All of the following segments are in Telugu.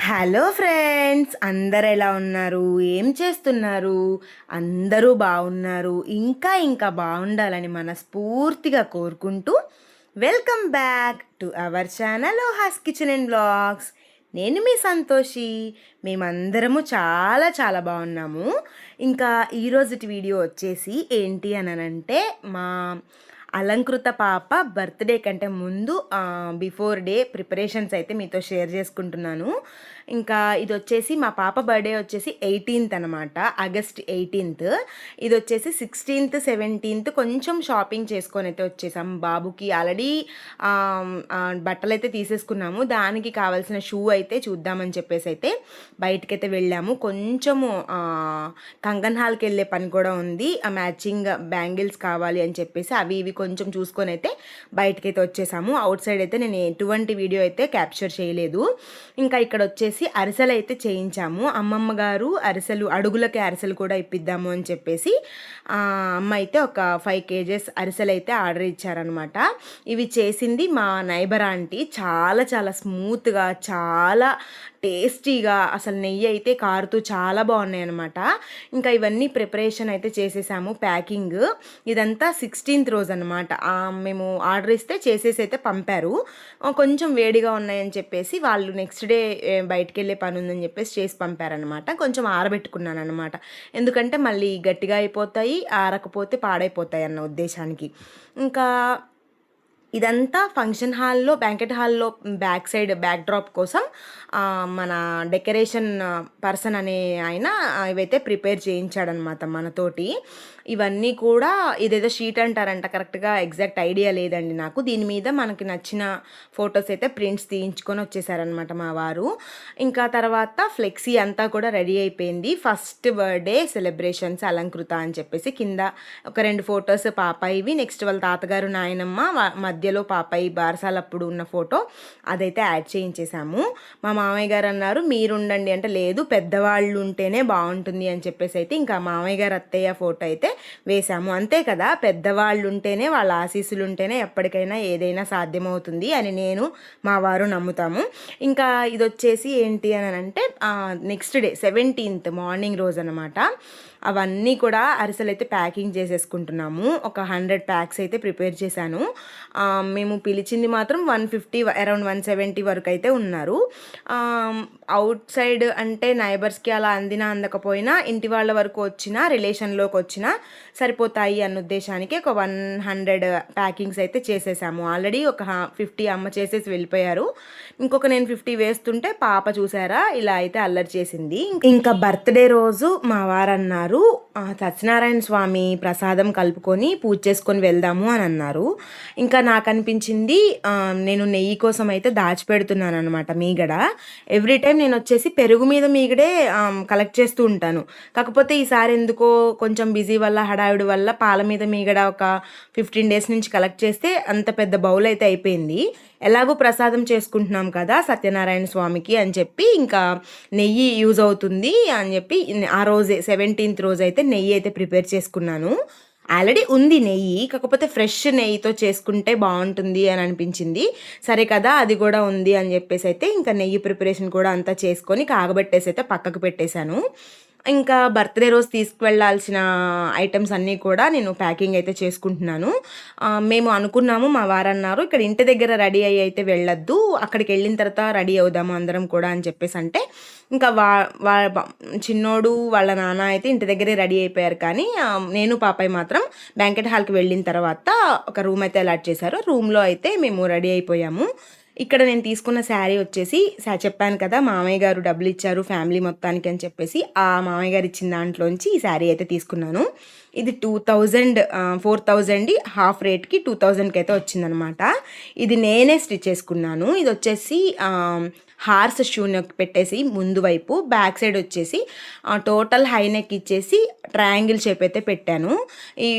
హలో ఫ్రెండ్స్, అందరు ఎలా ఉన్నారు? ఏం చేస్తున్నారు? అందరూ బాగున్నారు. ఇంకా ఇంకా బాగుండాలని మనస్ఫూర్తిగా కోరుకుంటూ welcome back to our channel Ohas kitchen and blogs. నేను మీ సంతోషి. మేమందరము చాలా చాలా బాగున్నాము. ఇంకా ఈరోజుటి వీడియో వచ్చేసి ఏంటి అని అంటే, మా అలంకృత పాప బర్త్డే కంటే ముందు బిఫోర్ డే ప్రిపరేషన్స్ అయితే మీతో షేర్ చేసుకుంటున్నాను. ఇంకా ఇది వచ్చేసి మా పాప బర్త్డే వచ్చేసి 18th అనమాట, ఆగస్ట్ 18th. ఇది వచ్చేసి 16th 17th కొంచెం షాపింగ్ చేసుకొని అయితే వచ్చేసాము. బాబుకి ఆల్రెడీ బట్టలు అయితే తీసేసుకున్నాము. దానికి కావాల్సిన షూ అయితే చూద్దామని చెప్పేసి అయితే బయటకైతే వెళ్ళాము. కొంచెము కంగన్ హాల్కి వెళ్ళే పని కూడా ఉంది. ఆ మ్యాచింగ్ బ్యాంగిల్స్ కావాలి అని చెప్పేసి అవి ఇవి కొంచెం చూసుకొని అయితే బయటకైతే వచ్చేసాము. అవుట్ సైడ్ అయితే నేను ఎటువంటి వీడియో అయితే క్యాప్చర్ చేయలేదు. ఇంకా ఇక్కడ వచ్చేసి అరిసెలు అయితే చేయించాము. అమ్మమ్మ గారు అరిసెలు, అడుగులకి అరిసెలు కూడా ఇప్పిద్దాము అని చెప్పేసి అమ్మ అయితే ఒక 5 kgs అరిసెలు అయితే ఆర్డర్ ఇచ్చారనమాట. ఇవి చేసింది మా నైబర్ ఆంటీ. చాలా చాలా స్మూత్గా, చాలా టేస్టీగా, అసలు నెయ్యి అయితే కారుతూ చాలా బాగున్నాయి అనమాట. ఇంకా ఇవన్నీ ప్రిపరేషన్ అయితే చేసేసాము. ప్యాకింగ్ ఇదంతా 16th రోజు అనమాట. మేము ఆర్డర్ ఇస్తే చేసేసి అయితే పంపారు. కొంచెం వేడిగా ఉన్నాయని చెప్పేసి వాళ్ళు నెక్స్ట్ డే బయటికి వెళ్ళే పని ఉందని చెప్పేసి చేసి పంపారనమాట. కొంచెం ఆరబెట్టుకున్నాను అనమాట, ఎందుకంటే మళ్ళీ గట్టిగా అయిపోతాయి, ఆరకపోతే పాడైపోతాయి అన్న ఉద్దేశానికి. ఇంకా ఇదంతా ఫంక్షన్ హాల్లో, బ్యాంకెట్ హాల్లో బ్యాక్ సైడ్ బ్యాక్ డ్రాప్ కోసం మన డెకరేషన్ పర్సన్ అనే ఆయన ఇవైతే ప్రిపేర్ చేయించాడనమాట మనతోటి. ఇవన్నీ కూడా ఇదేదో షీట్ అంటారంట, కరెక్ట్గా ఎగ్జాక్ట్ ఐడియా లేదండి నాకు. దీని మీద మనకి నచ్చిన ఫొటోస్ అయితే ప్రింట్స్ తీయించుకొని వచ్చేసారనమాట మా వారు. ఇంకా తర్వాత ఫ్లెక్సీ అంతా కూడా రెడీ అయిపోయింది. ఫస్ట్ బర్త్డే సెలబ్రేషన్స్ అలంకృత అని చెప్పేసి కింద ఒక 2 ఫొటోస్ పాపాయివి, నెక్స్ట్ వాళ్ళ తాతగారు నాయనమ్మ మధ్యలో పాపాయి బారసాలప్పుడు ఉన్న ఫోటో అదైతే యాడ్ చేయించేసాము. మా మామయ్య గారు అన్నారు మీరుండండి అంటే, లేదు పెద్దవాళ్ళు ఉంటేనే బాగుంటుంది అని చెప్పేసి అయితే ఇంకా మామయ్య గారు అత్తయ్య ఫోటో అయితే వేసాము. అంతే కదా, పెద్దవాళ్ళు ఉంటేనే, వాళ్ళ ఆశీస్సులు ఉంటేనే ఎప్పటికైనా ఏదైనా సాధ్యమవుతుంది అని నేను మా వారు నమ్ముతాము. ఇంకా ఇది వచ్చేసి ఏంటి అని అంటే, నెక్స్ట్ డే 17th మార్నింగ్ రోజు అనమాట. అవన్నీ కూడా అరిసెలు అయితే ప్యాకింగ్ చేసేసుకుంటున్నాము. ఒక 100 ప్యాక్స్ అయితే ప్రిపేర్ చేశాను. మేము పిలిచింది మాత్రం 150, అరౌండ్ 170 వరకు అయితే ఉన్నారు. అవుట్ సైడ్ అంటే నైబర్స్కి అలా అందినా అందకపోయినా ఇంటి వాళ్ళ వరకు వచ్చినా, రిలేషన్లోకి వచ్చినా సరిపోతాయి అన్న ఉద్దేశానికి ఒక 100 ప్యాకింగ్స్ అయితే చేసేసాము. ఆల్రెడీ ఒక 50 అమ్మ చేసేసి వెళ్ళిపోయారు. ఇంకొక నేను 50 వేస్తుంటే పాప చూసారా ఇలా అయితే అల్లరి చేసింది. ఇంకా బర్త్డే రోజు మా వారు అన్నారు సత్యనారాయణ స్వామి ప్రసాదం కలుపుకొని పూజ చేసుకొని వెళ్దాము అని అన్నారు. ఇంకా నాకు అనిపించింది నేను నెయ్యి కోసం అయితే దాచిపెడుతున్నాను అనమాట మీగడ. ఎవ్రీ టైం నేను వచ్చేసి పెరుగు మీద మీగడే కలెక్ట్ చేస్తూ ఉంటాను. కాకపోతే ఈసారి ఎందుకో కొంచెం బిజీ వల్ల, హడావిడి వల్ల పాల మీద మీగడ ఒక 15 days నుంచి కలెక్ట్ చేస్తే అంత పెద్ద బౌల్ అయితే అయిపోయింది. ఎలాగో ప్రసాదం చేసుకుంటున్నాం కదా సత్యనారాయణ స్వామికి అని చెప్పి ఇంకా నెయ్యి యూజ్ అవుతుంది అని చెప్పి ఆ రోజే 17th రోజు అయితే నెయ్యి అయితే ప్రిపేర్ చేసుకున్నాను. ఆల్రెడీ ఉంది నెయ్యి, కాకపోతే ఫ్రెష్ నెయ్యితో చేసుకుంటే బాగుంటుంది అని అనిపించింది. సరే కదా అది కూడా ఉంది అని చెప్పేసి అయితే ఇంకా నెయ్యి ప్రిపరేషన్ కూడా అంతా చేసుకొని కాగబెట్టేసి అయితే పక్కకు పెట్టేశాను. ఇంకా బర్త్డే రోజు తీసుకువెళ్ళాల్సిన ఐటమ్స్ అన్నీ కూడా నేను ప్యాకింగ్ అయితే చేసుకుంటున్నాను. మేము అనుకున్నాము, మా వారు అన్నారు ఇక్కడ ఇంటి దగ్గర రెడీ అయ్యి అయితే వెళ్ళొద్దు, అక్కడికి వెళ్ళిన తర్వాత రెడీ అవుదాము అందరం కూడా అని చెప్పేసి అంటే ఇంకా చిన్నోడు వాళ్ళ నాన్న అయితే ఇంటి దగ్గరే రెడీ అయిపోయారు. కానీ నేను పాపాయి మాత్రం బ్యాంకెట్ హాల్కి వెళ్ళిన తర్వాత ఒక రూమ్ అయితే అలాట్ చేశారు. రూమ్లో అయితే మేము రెడీ అయిపోయాము. ఇక్కడ నేను తీసుకున్న శారీ వచ్చేసి చెప్పాను కదా మామయ్య గారు డబ్బులు ఇచ్చారు ఫ్యామిలీ మొత్తానికి అని చెప్పేసి, ఆ మామయ్య గారు ఇచ్చిన దాంట్లోంచి ఈ శారీ అయితే తీసుకున్నాను. ఇది 2000, 4000 హాఫ్ రేట్కి 2000కి అయితే వచ్చిందనమాట. ఇది నేనే స్టిచ్ చేసుకున్నాను. ఇది వచ్చేసి హార్స్ షూని పెట్టేసి ముందు వైపు, బ్యాక్ సైడ్ వచ్చేసి టోటల్ హై నెక్ ఇచ్చేసి ట్రయాంగిల్ షేప్ అయితే పెట్టాను. ఈ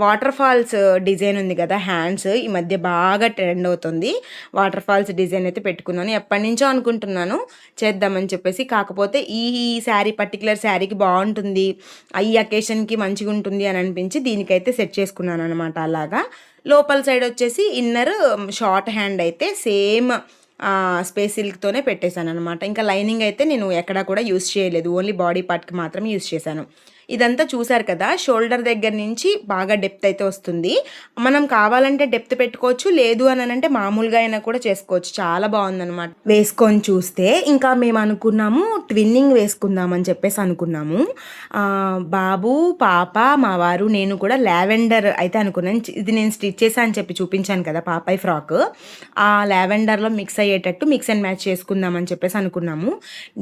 వాటర్ ఫాల్స్ డిజైన్ ఉంది కదా హ్యాండ్స్, ఈ మధ్య బాగా ట్రెండ్ అవుతుంది. వాటర్ ఫాల్స్ డిజైన్ అయితే పెట్టుకున్నాను. ఎప్పటి నుంచో అనుకుంటున్నాను చేద్దామని చెప్పేసి, కాకపోతే ఈ శారీ పర్టికులర్ శారీకి బాగుంటుంది, ఈ అకేషన్కి మంచిగా ఉంటుంది అని అనిపించి దీనికైతే సెట్ చేసుకున్నాను అనమాట. అలాగా లోపల సైడ్ వచ్చేసి ఇన్నర్ షార్ట్ హ్యాండ్ అయితే సేమ్ స్పేస్ సిల్క్తోనే పెట్టేశాను అనమాట. ఇంకా లైనింగ్ అయితే నేను ఎక్కడా కూడా యూస్ చేయలేదు, ఓన్లీ బాడీ పార్ట్కి మాత్రం యూస్ చేశాను. ఇదంతా చూసారు కదా, షోల్డర్ దగ్గర నుంచి బాగా డెప్త్ అయితే వస్తుంది. మనం కావాలంటే డెప్త్ పెట్టుకోవచ్చు, లేదు అని అంటే మామూలుగా అయినా కూడా చేసుకోవచ్చు. చాలా బాగుందనమాట వేసుకొని చూస్తే. ఇంకా మేము అనుకున్నాము ట్విన్నింగ్ వేసుకుందామని చెప్పేసి అనుకున్నాము. బాబు, పాప, మా వారు, నేను కూడా లావెండర్ అయితే అనుకున్నాను. ఇది నేను స్టిచ్ చేసా అని చెప్పి చూపించాను కదా పాపాయ్ ఫ్రాక్, ఆ లావెండర్లో మిక్స్ అయ్యేటట్టు మిక్స్ అండ్ మ్యాచ్ చేసుకుందామని చెప్పేసి అనుకున్నాము.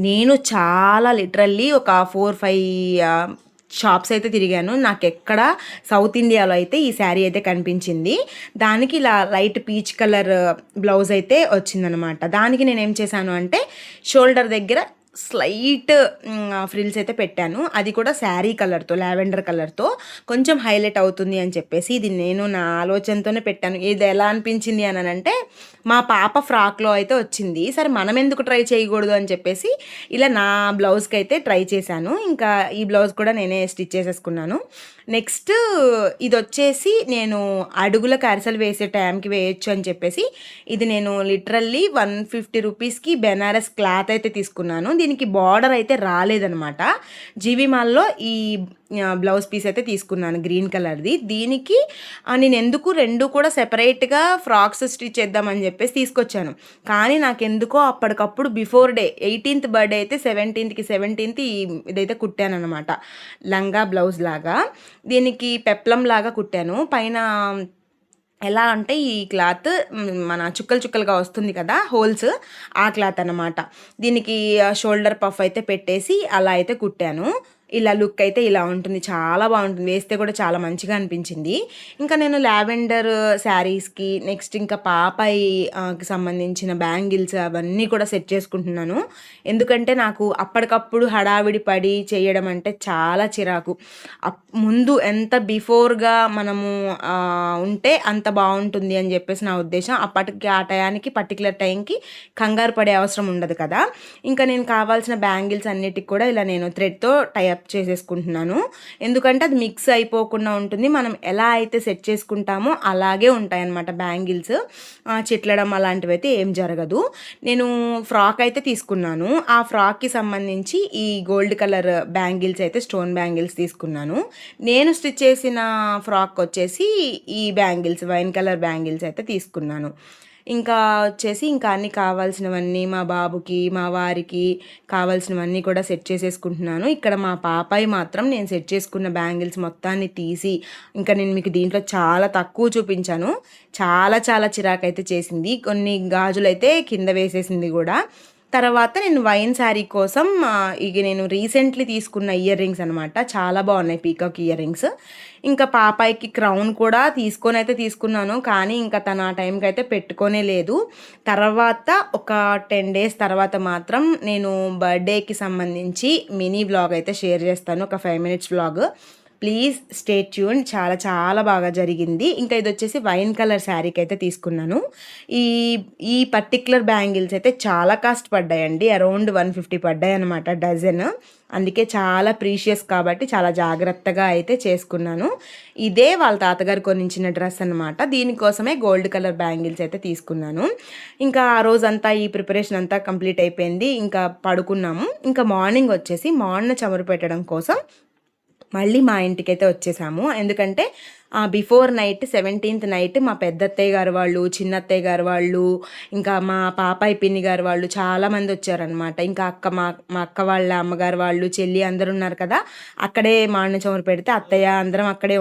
నేను చాలా లిటరల్లీ ఒక 4-5 షాప్స్ అయితే తిరిగాను. నాకు ఎక్కడ సౌత్ ఇండియాలో అయితే ఈ శారీ అయితే కనిపించింది. దానికి ఇలా లైట్ పీచ్ కలర్ బ్లౌజ్ అయితే వచ్చిందనమాట. దానికి నేను ఏం చేశాను అంటే షోల్డర్ దగ్గర స్లైట్ ఫ్రిల్స్ అయితే పెట్టాను. అది కూడా శారీ కలర్తో, లావెండర్ కలర్తో కొంచెం హైలైట్ అవుతుంది అని చెప్పేసి ఇది నేను నా ఆలోచనతోనే పెట్టాను. ఇది ఎలా అనిపించింది అని అంటే మా పాప ఫ్రాక్లో అయితే వచ్చింది. సరే మనం ఎందుకు ట్రై చేయకూడదు అని చెప్పేసి ఇలా నా బ్లౌజ్కి అయితే ట్రై చేశాను. ఇంకా ఈ బ్లౌజ్ కూడా నేనే స్టిచ్ చేసేసుకున్నాను. నెక్స్ట్ ఇది వచ్చేసి నేను అడుగులకు అరిసెలు వేసే టైంకి వేయచ్చు అని చెప్పేసి ఇది నేను లిటరల్లీ 150 రూపీస్కి బెనారస్ క్లాత్ అయితే తీసుకున్నాను. దీనికి బార్డర్ అయితే రాలేదనమాట. జీవి మాల్లో ఈ బ్లౌజ్ పీస్ అయితే తీసుకున్నాను గ్రీన్ కలర్ది. దీనికి నేను ఎందుకు రెండు కూడా సెపరేట్గా ఫ్రాక్స్ స్టిచ్ చేద్దామని చెప్పేసి తీసుకొచ్చాను. కానీ నాకు ఎందుకో అప్పటికప్పుడు బిఫోర్ డే 18th బర్త్డే అయితే 17th ఇదైతే కుట్టాను అనమాట, లంగా బ్లౌజ్ లాగా. దీనికి పెప్లం లాగా కుట్టాను. పైన ఎలా అంటే ఈ క్లాత్ మన చుక్కలు చుక్కలుగా వస్తుంది కదా హోల్స్, ఆ క్లాత్ అనమాట. దీనికి షోల్డర్ పఫ్ అయితే పెట్టేసి అలా అయితే కుట్టాను. ఇలా లుక్ అయితే ఇలా ఉంటుంది, చాలా బాగుంటుంది, వేస్తే కూడా చాలా మంచిగా అనిపించింది. ఇంకా నేను లావెండర్ శారీస్కి నెక్స్ట్ ఇంకా పాపాయికి సంబంధించిన బ్యాంగిల్స్ అవన్నీ కూడా సెట్ చేసుకుంటున్నాను. ఎందుకంటే నాకు అప్పటికప్పుడు హడావిడి పడి చేయడం అంటే చాలా చిరాకు. ముందు ఎంత బిఫోర్గా మనము ఉంటే అంత బాగుంటుంది అని చెప్పేసి నా ఉద్దేశం. అప్పటికి ఆ టయానికి పర్టికులర్ టైంకి కంగారు పడే అవసరం ఉండదు కదా. ఇంకా నేను కావాల్సిన బ్యాంగిల్స్ అన్నిటికి కూడా ఇలా నేను థ్రెడ్తో టైప్ చేసేసుకుంటున్నాను. ఎందుకంటే అది మిక్స్ అయిపోకుండా ఉంటుంది. మనం ఎలా అయితే సెట్ చేసుకుంటామో అలాగే ఉంటాయన్నమాట బ్యాంగిల్స్. చిట్లడం అలాంటివి అయితే ఏం జరగదు. నేను ఫ్రాక్ అయితే తీసుకున్నాను. ఆ ఫ్రాక్కి సంబంధించి ఈ గోల్డ్ కలర్ బ్యాంగిల్స్ అయితే స్టోన్ బ్యాంగిల్స్ తీసుకున్నాను. నేను స్టిచ్ చేసిన ఫ్రాక్ వచ్చేసి ఈ బ్యాంగిల్స్ వైన్ కలర్ బ్యాంగిల్స్ అయితే తీసుకున్నాను. ఇంకా వచ్చేసి ఇంకా అన్నీ కావాల్సినవన్నీ మా బాబుకి, మా వారికి కావాల్సినవన్నీ కూడా సెట్ చేసేసుకుంటున్నాను. ఇక్కడ మా పాపాయి మాత్రం నేను సెట్ చేసుకున్న బ్యాంగిల్స్ మొత్తాన్ని తీసి, ఇంకా నేను మీకు దీంట్లో చాలా తక్కువ చూపించాను, చాలా చాలా చిరాకైతే చేసింది. కొన్ని గాజులు అయితే కింద వేసేసింది కూడా. తర్వాత నేను వైన్ శారీ కోసం ఇక నేను రీసెంట్లీ తీసుకున్న ఇయర్ రింగ్స్ అనమాట, చాలా బాగున్నాయి పీకాక్ ఇయర్ రింగ్స్. ఇంకా పాపాయికి క్రౌన్ కూడా తీసుకున్నాను, కానీ ఇంకా తన ఆ టైంకి అయితే పెట్టుకోనే లేదు. తర్వాత ఒక 10 days తర్వాత మాత్రం నేను బర్త్డేకి సంబంధించి మినీ వ్లాగ్ అయితే షేర్ చేస్తాను, ఒక 5 minutes vlog. Please stay tune. చాలా చాలా బాగా జరిగింది. ఇంకా ఇది వచ్చేసి వైన్ కలర్ శారీకి అయితే తీసుకున్నాను. ఈ ఈ పర్టిక్యులర్ బ్యాంగిల్స్ అయితే చాలా కాస్ట్ పడ్డాయండి, అరౌండ్ 150 పడ్డాయి అనమాట డజన్. అందుకే చాలా ప్రీషియస్ కాబట్టి చాలా జాగ్రత్తగా అయితే చేసుకున్నాను. ఇదే వాళ్ళ తాతగారు కొనించిన డ్రెస్ అనమాట. దీనికోసమే గోల్డ్ కలర్ బ్యాంగిల్స్ అయితే తీసుకున్నాను. ఇంకా ఆ రోజంతా ఈ ప్రిపరేషన్ అంతా కంప్లీట్ అయిపోయింది. ఇంకా పడుకున్నాము. ఇంకా మార్నింగ్ వచ్చేసి మార్నింగ్ చమురు పెట్టడం కోసం మళ్ళీ మా ఇంటికైతే వచ్చేసాము. ఎందుకంటే బిఫోర్ నైట్ 17th నైట్ మా పెద్దత్తయ్య గారు వాళ్ళు, చిన్నత్తయ్య గారు వాళ్ళు, ఇంకా మా పాపాయి పిన్ని గారు వాళ్ళు చాలామంది వచ్చారనమాట. ఇంకా మా అక్క వాళ్ళ అమ్మగారు వాళ్ళు, చెల్లి అందరు ఉన్నారు కదా. అక్కడే మాడిన చమురు పెడితే అత్తయ్య అందరం అక్కడే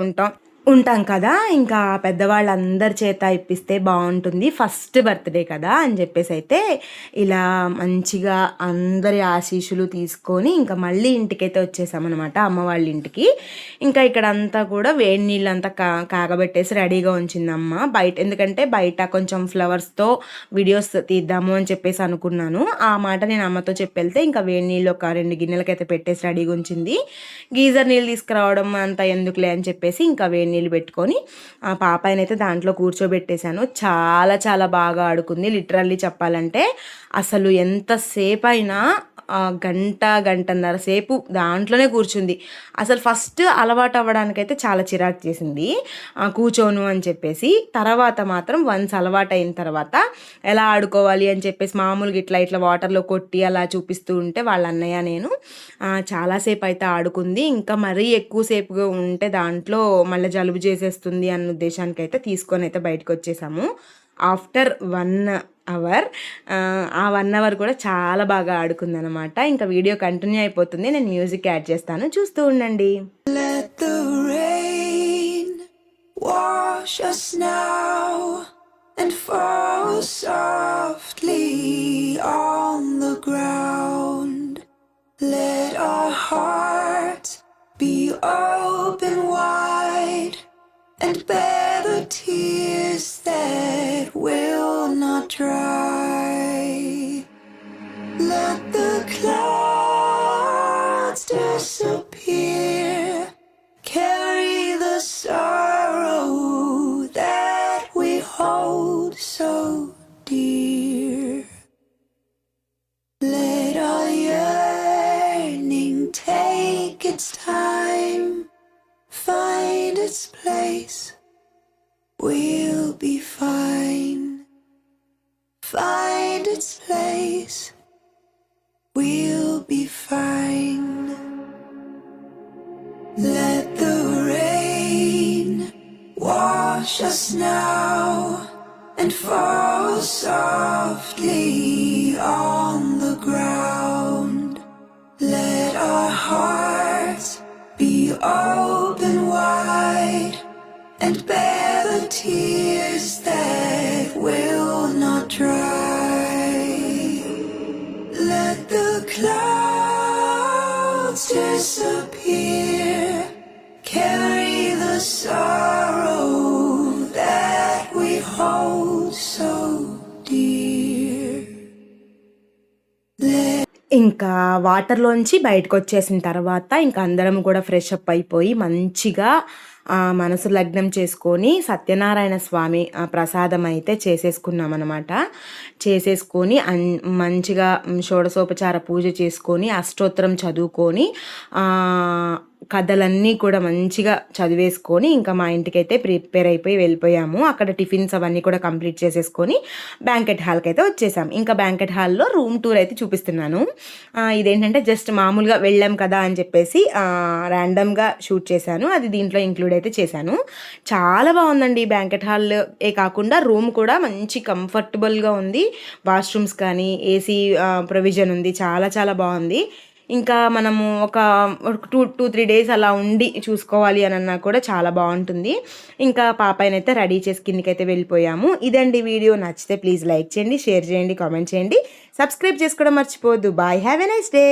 ఉంటాం కదా. ఇంకా పెద్దవాళ్ళందరి చేత ఇప్పిస్తే బాగుంటుంది, ఫస్ట్ బర్త్డే కదా అని చెప్పేసి అయితే ఇలా మంచిగా అందరి ఆశీస్సులు తీసుకొని ఇంకా మళ్ళీ ఇంటికైతే వచ్చేసామన్నమాట, అమ్మ వాళ్ళ ఇంటికి. ఇంకా ఇక్కడ అంతా కూడా వేడి నీళ్ళు అంతా కాగబెట్టేసి రెడీగా ఉంచింది అమ్మ బయట. ఎందుకంటే బయట కొంచెం ఫ్లవర్స్తో వీడియోస్ తీద్దాము అని చెప్పేసి అనుకున్నాను. ఆ మాట నేను అమ్మతో చెప్పెళ్తే ఇంకా వేడి నీళ్ళు ఒక 2 గిన్నెలకైతే పెట్టేసి రెడీగా ఉంచింది. గీజర్ నీళ్ళు తీసుకురావడం అంతా ఎందుకులే అని చెప్పేసి ఇంకా వేడి నీళ్ళు పెట్టుకొని ఆ పాపాయినైతే దాంట్లో కూర్చోబెట్టేశాను. చాలా చాలా బాగా ఆడుకుంది. లిటరల్లీ చెప్పాలంటే అసలు ఎంతసేపు అయినా గంటన్నర సేపు దాంట్లోనే కూర్చుంది. అసలు ఫస్ట్ అలవాటు అవ్వడానికైతే చాలా చిరాకు చేసింది, కూర్చోను అని చెప్పేసి. తర్వాత మాత్రం వన్స్ అలవాటయిన తర్వాత ఎలా ఆడుకోవాలి అని చెప్పేసి మామూలుగా ఇట్లా వాటర్లో కొట్టి అలా చూపిస్తూ ఉంటే వాళ్ళ అన్నయ్య నేను చాలాసేపు అయితే ఆడుకుంది. ఇంకా మరీ ఎక్కువసేపుగా ఉంటే దాంట్లో మళ్ళీ జలుబు చేసేస్తుంది అన్న ఉద్దేశానికి అయితే తీసుకొని అయితే బయటకు వచ్చేసాము. ఆఫ్టర్ 1 అవర్ ఆ 1 అవర్ కూడా చాలా బాగా ఆడుకుందనమాట. ఇంకా వీడియో కంటిన్యూ అయిపోతుంది, నేను మ్యూజిక్ యాడ్ చేస్తాను, చూస్తూ ఉండండి. Let the rain wash us now and fall softly on the ground. Let our hearts be open wide and bear the tears that will not dry. Let the clouds disappear, carry the sorrow that we hold so dear. Let our yearning take its time, find its place, we'll be fine. Find its place, we'll be fine. Let the rain wash us now and fall softly on the ground. Let our hearts be open wide and bear the tears that will not dry. Let the clouds disappear, carry the sorrow that we hold so dear. ఇంకా వాటర్లోంచి బయటకు వచ్చేసిన తర్వాత ఇంకా అందరం కూడా ఫ్రెష్ అప్ అయిపోయి మంచిగా మనసు లగ్నం చేసుకొని సత్యనారాయణ స్వామి ప్రసాదం అయితే చేసేసుకున్నామన్నమాట. చేసేసుకొని మంచిగా షోడశోపచార పూజ చేసుకొని అష్టోత్తరం చదువుకొని కథలన్నీ కూడా మంచిగా చదివేసుకొని ఇంకా మా ఇంటికైతే ప్రిపేర్ అయిపోయి వెళ్ళిపోయాము. అక్కడ టిఫిన్స్ అవన్నీ కూడా కంప్లీట్ చేసేసుకొని బ్యాంకెట్ హాల్కి అయితే వచ్చేసాం. ఇంకా బ్యాంకెట్ హాల్లో రూమ్ టూర్ అయితే చూపిస్తున్నాను. ఇదేంటంటే జస్ట్ మామూలుగా వెళ్ళాం కదా అని చెప్పేసి ర్యాండమ్గా షూట్ చేశాను, అది దీంట్లో ఇంక్లూడ్ అయితే చేశాను. చాలా బాగుందండి బ్యాంకెట్ హాల్ కాకుండా రూమ్ కూడా మంచి కంఫర్టబుల్గా ఉంది. వాష్రూమ్స్ కానీ ఏసీ ప్రొవిజన్ ఉంది, చాలా చాలా బాగుంది. ఇంకా మనము ఒక 2-3 డేస్ అలా ఉండి చూసుకోవాలి అని అన్నా కూడా చాలా బాగుంటుంది. ఇంకా పాపైనైతే రెడీ చేసి కిందికైతే వెళ్ళిపోయాము. ఇదండి వీడియో. నచ్చితే ప్లీజ్ లైక్ చేయండి, షేర్ చేయండి, కామెంట్ చేయండి, సబ్స్క్రైబ్ చేసుకోవడం మర్చిపోవద్దు. Bye, have a nice day.